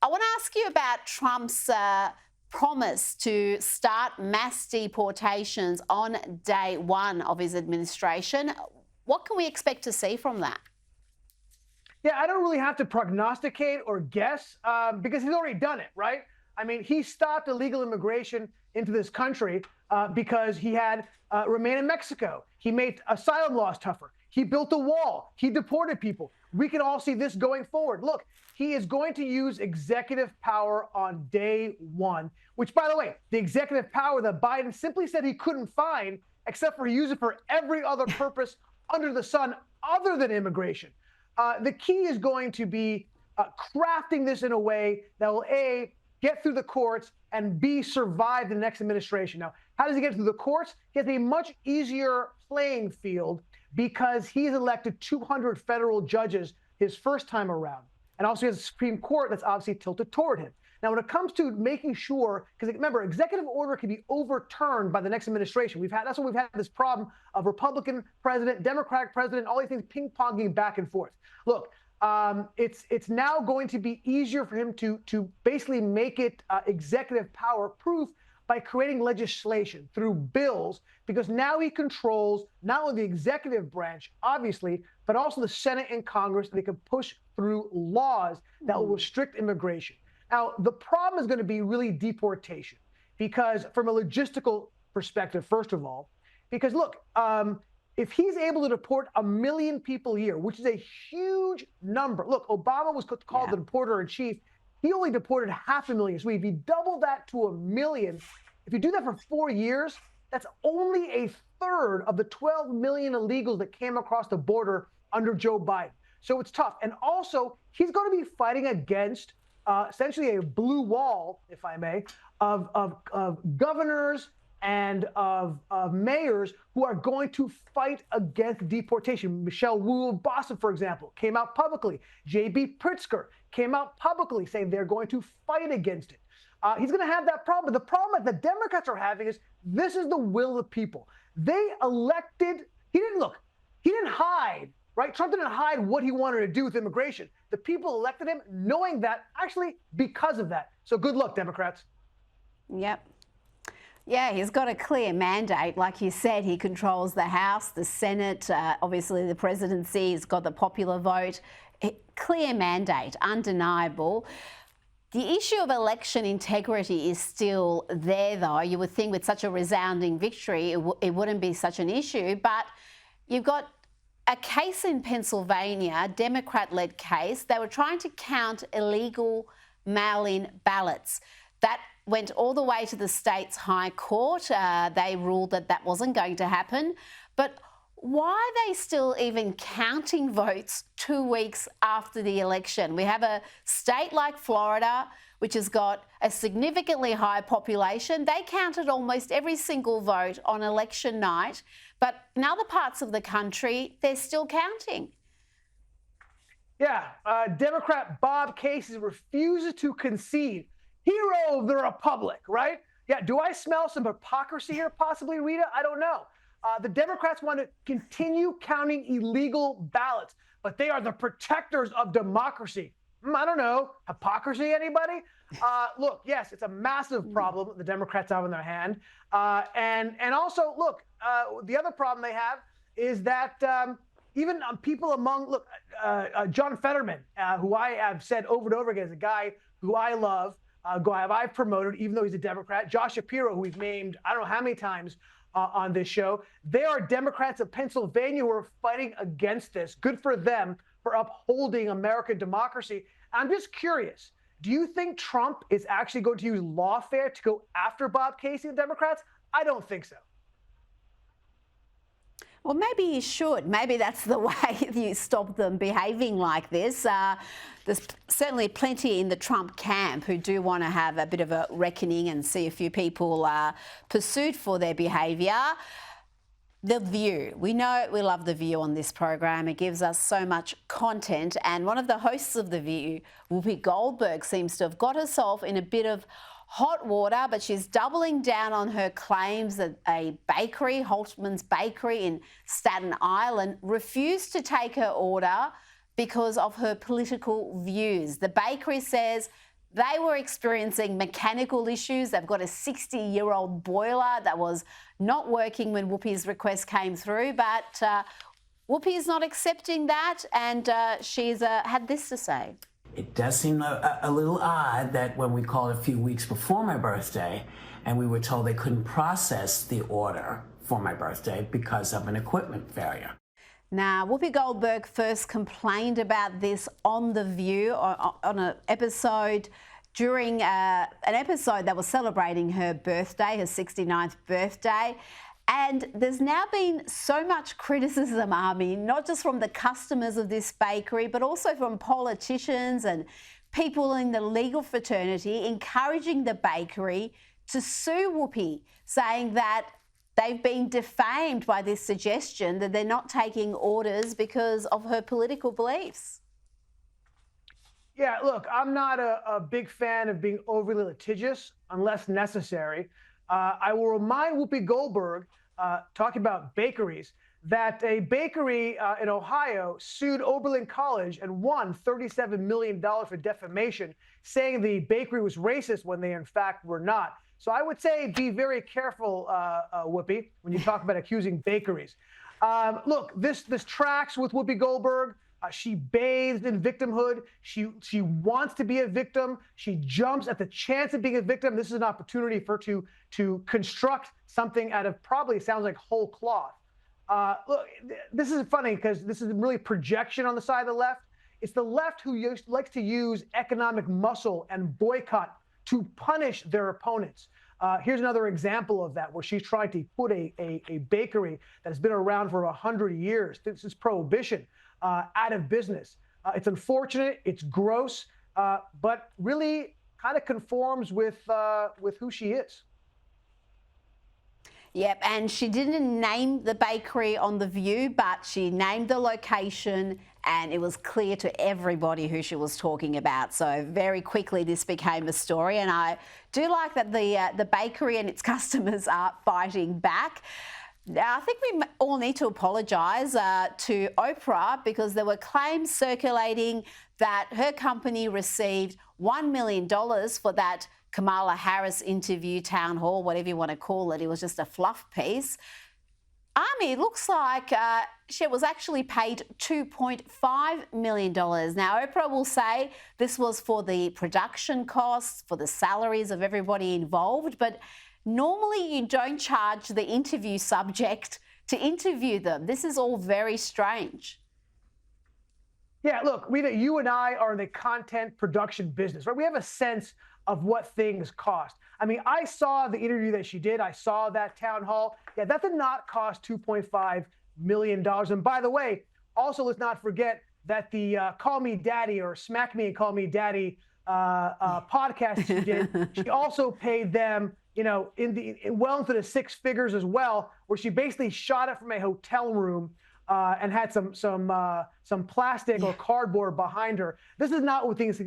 I want to ask you about Trump's promise to start mass deportations on day one of his administration. What can we expect to see from that? Yeah, I don't really have to prognosticate or guess because he's already done it, right? I mean, he stopped illegal immigration into this country because he had remain in Mexico. He made asylum laws tougher. He built a wall. He deported people. We can all see this going forward. Look, he is going to use executive power on day one, which, by the way, the executive power that Biden simply said he couldn't find, except for use it for every other purpose under the sun other than immigration. The key is going to be crafting this in a way that will, A, get through the courts, and B, survive the next administration. Now, how does he get through the courts? He has a much easier playing field because he's elected 200 federal judges his first time around. And also he has a Supreme Court that's obviously tilted toward him. Now, when it comes to making sure, because remember, executive order can be overturned by the next administration. That's why we've had this problem of Republican president, Democratic president, all these things ping-ponging back and forth. Look, it's now going to be easier for him to basically make it executive power proof by creating legislation through bills, because now he controls not only the executive branch, obviously, but also the Senate and Congress, and they can push through laws that will restrict immigration. Now, the problem is going to be really deportation, because from a logistical perspective, first of all, because look, if he's able to deport 1 million people a year, which is a huge number. Look, Obama was called the deporter in chief. He only deported 500,000. So if you double that to 1 million, if you do that for 4 years, that's only a third of the 12 million illegals that came across the border under Joe Biden. So it's tough. And also, he's going to be fighting against essentially a blue wall, if I may, of governors and of mayors who are going to fight against deportation. Michelle Wu of Boston, for example, came out publicly. J.B. Pritzker came out publicly saying they're going to fight against it. He's going to have that problem. But the problem that the Democrats are having is this is the will of the people. They elected, he didn't hide, right? Trump didn't hide what he wanted to do with immigration. The people elected him knowing that, actually because of that. So good luck, Democrats. Yep. Yeah, he's got a clear mandate. Like you said, he controls the House, the Senate, obviously the presidency. He's got the popular vote. Clear mandate, undeniable. The issue of election integrity is still there, though. You would think with such a resounding victory, it wouldn't be such an issue. But you've got a case in Pennsylvania, Democrat-led case. They were trying to count illegal mail-in ballots. That went all the way to the state's high court. They ruled that that wasn't going to happen. But why are they still even counting votes 2 weeks after the election? We have a state like Florida, which has got a significantly high population. They counted almost every single vote on election night. But in other parts of the country, they're still counting. Yeah, Democrat Bob Casey refuses to concede. Hero of the Republic, right? Yeah, do I smell some hypocrisy here possibly, Rita? I don't know. The Democrats want to continue counting illegal ballots, but they are the protectors of democracy. I don't know. Hypocrisy, anybody? Look, yes, it's a massive problem the Democrats have in their hand. And also, look, the other problem they have is that even people among, look, John Fetterman, who I have said over and over again is a guy who I love, I've promoted, even though he's a Democrat. Josh Shapiro, who we've named I don't know how many times on this show. They are Democrats of Pennsylvania who are fighting against this. Good for them for upholding American democracy. I'm just curious, do you think Trump is actually going to use lawfare to go after Bob Casey and Democrats? I don't think so. Well, maybe you should. Maybe that's the way you stop them behaving like this. There's certainly plenty in the Trump camp who do want to have a bit of a reckoning and see a few people pursued for their behaviour. The View. We know we love The View on this program. It gives us so much content. And one of the hosts of The View, Whoopi Goldberg, seems to have got herself in a bit of hot water, but she's doubling down on her claims that a bakery, Holtman's Bakery in Staten Island, refused to take her order because of her political views. The bakery says They were experiencing mechanical issues. They've got a 60-year-old boiler that was not working when Whoopi's request came through, but Whoopi's not accepting that, and she's had this to say. It does seem a little odd that when we called a few weeks before my birthday and we were told they couldn't process the order for my birthday because of an equipment failure. Now, Whoopi Goldberg first complained about this on The View on an episode during an episode that was celebrating her birthday, her 69th birthday. And there's now been so much criticism, Ami, not just from the customers of this bakery, but also from politicians and people in the legal fraternity encouraging the bakery to sue Whoopi, saying that they've been defamed by this suggestion that they're not taking orders because of her political beliefs. Yeah, look, I'm not a big fan of being overly litigious unless necessary. I will remind Whoopi Goldberg, talking about bakeries, that a bakery in Ohio sued Oberlin College and won $37 million for defamation, saying the bakery was racist when they in fact were not. So I would say be very careful, Whoopi, when you talk about accusing bakeries. Look, this tracks with Whoopi Goldberg. She bathed in victimhood. She wants to be a victim. She jumps at the chance of being a victim. This is an opportunity for her to construct something out of probably sounds like whole cloth. Look, this is funny because this is really projection on the side of the left. It's the left who likes to use economic muscle and boycott to punish their opponents. Here's another example of that, where she's trying to put a bakery that has been around for 100 years, this is prohibition, out of business. It's unfortunate, it's gross, but really kind of conforms with who she is. Yep, and she didn't name the bakery on The View, but she named the location, and it was clear to everybody who she was talking about. So very quickly this became a story, and I do like that the bakery and its customers are fighting back. Now, I think we all need to apologise to Oprah, because there were claims circulating that her company received $1 million for that Kamala Harris interview, town hall, whatever you want to call it. It was just a fluff piece. Ami, it looks like she was actually paid $2.5 million. Now, Oprah will say this was for the production costs, for the salaries of everybody involved, but normally you don't charge the interview subject to interview them. This is all very strange. Yeah, look, Rita, you and I are in the content production business, right? We have a sense of what things cost. I mean, I saw the interview that she did. I saw that town hall. Yeah, that did not cost $2.5 million. And by the way, also let's not forget that the Call Me Daddy or Smack Me and Call Me Daddy podcast she did, she also paid them, you know, well into the six figures as well, where she basically shot it from a hotel room and had some plastic or cardboard behind her. This is not what things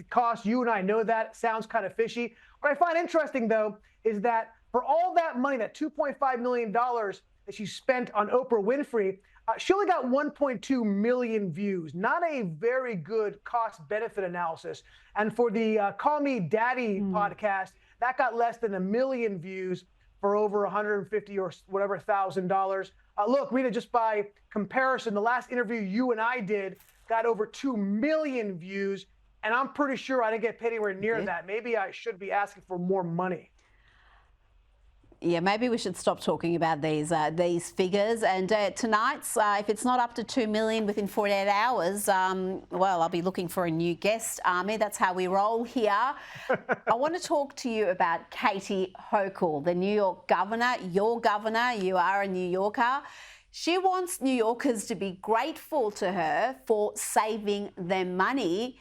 cost. You and I know that. It sounds kind of fishy. What I find interesting, though, is that for all that money, that $2.5 million that she spent on Oprah Winfrey, she only got 1.2 million views. Not a very good cost-benefit analysis. And for the Call Me Daddy podcast, that got less than 1 million views for over 150 or whatever $1,000. Look, Rita, just by comparison, the last interview you and I did got over 2 million views, and I'm pretty sure I didn't get paid anywhere near that. Maybe I should be asking for more money. Yeah, maybe we should stop talking about these figures. And tonight's, if it's not up to 2 million within 48 hours, well, I'll be looking for a new guest, Ami. That's how we roll here. I want to talk to you about Katie Hochul, the New York governor, your governor. You are a New Yorker. She wants New Yorkers to be grateful to her for saving them money.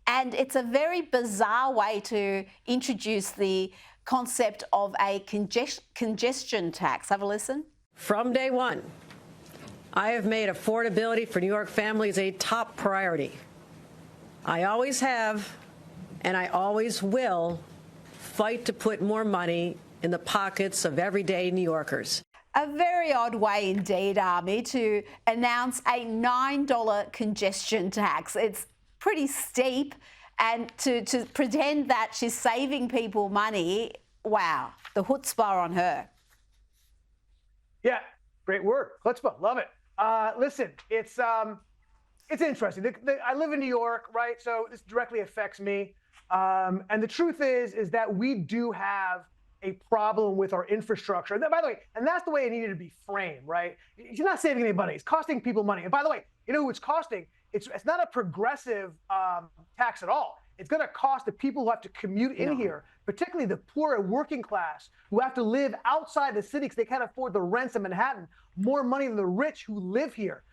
And it's a very bizarre way to introduce the concept of a congestion tax. Have a listen. From day one, I have made affordability for New York families a top priority. I always have, and I always will, fight to put more money in the pockets of everyday New Yorkers. A very odd way indeed, Ami, to announce a $9 congestion tax. It's pretty steep. And to pretend that she's saving people money, wow, the chutzpah on her. Yeah, great word. Chutzpah, love it. Listen, it's interesting. I live in New York, right? So this directly affects me. And the truth is that we do have a problem with our infrastructure. And by the way, and that's the way it needed to be framed, right? It's not saving anybody. It's costing people money. And by the way, you know who it's costing? It's not a progressive tax at all. It's going to cost the people who have to commute in here, particularly the poor and working class who have to live outside the city because they can't afford the rents in Manhattan, more money than the rich who live here.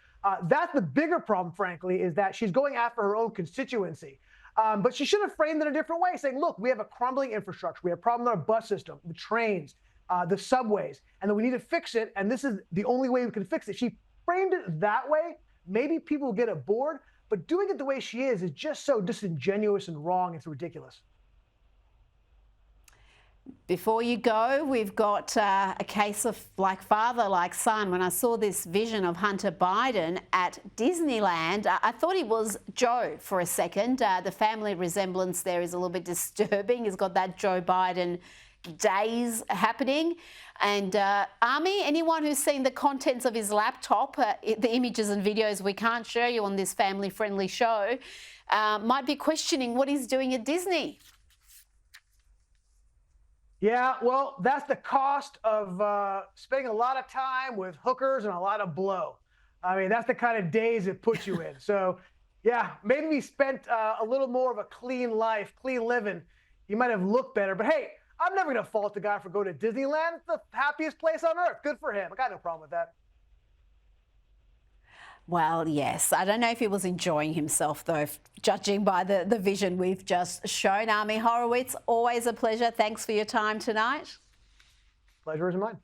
That's the bigger problem, frankly, is that she's going after her own constituency. But she should have framed it a different way, saying, look, we have a crumbling infrastructure. We have problems in our bus system, the trains, the subways, and that we need to fix it. And this is the only way we can fix it. She framed it that way. Maybe people will get aboard, but doing it the way she is just so disingenuous and wrong. It's ridiculous. Before you go, we've got a case of like father, like son. When I saw this vision of Hunter Biden at Disneyland, I thought he was Joe for a second. The family resemblance there is a little bit disturbing. He's got that Joe Biden days happening. And Ami, anyone who's seen the contents of his laptop, the images and videos we can't show you on this family-friendly show, might be questioning what he's doing at Disney. Yeah, well, that's the cost of spending a lot of time with hookers and a lot of blow. I mean, that's the kind of days it puts you in. So, yeah, maybe we spent a little more of a clean life, clean living. You might have looked better. But, hey, I'm never going to fault the guy for going to Disneyland. It's the happiest place on earth. Good for him. I got no problem with that. Well, yes. I don't know if he was enjoying himself, though, judging by the vision we've just shown. Ami Horowitz, always a pleasure. Thanks for your time tonight. Pleasure is mine.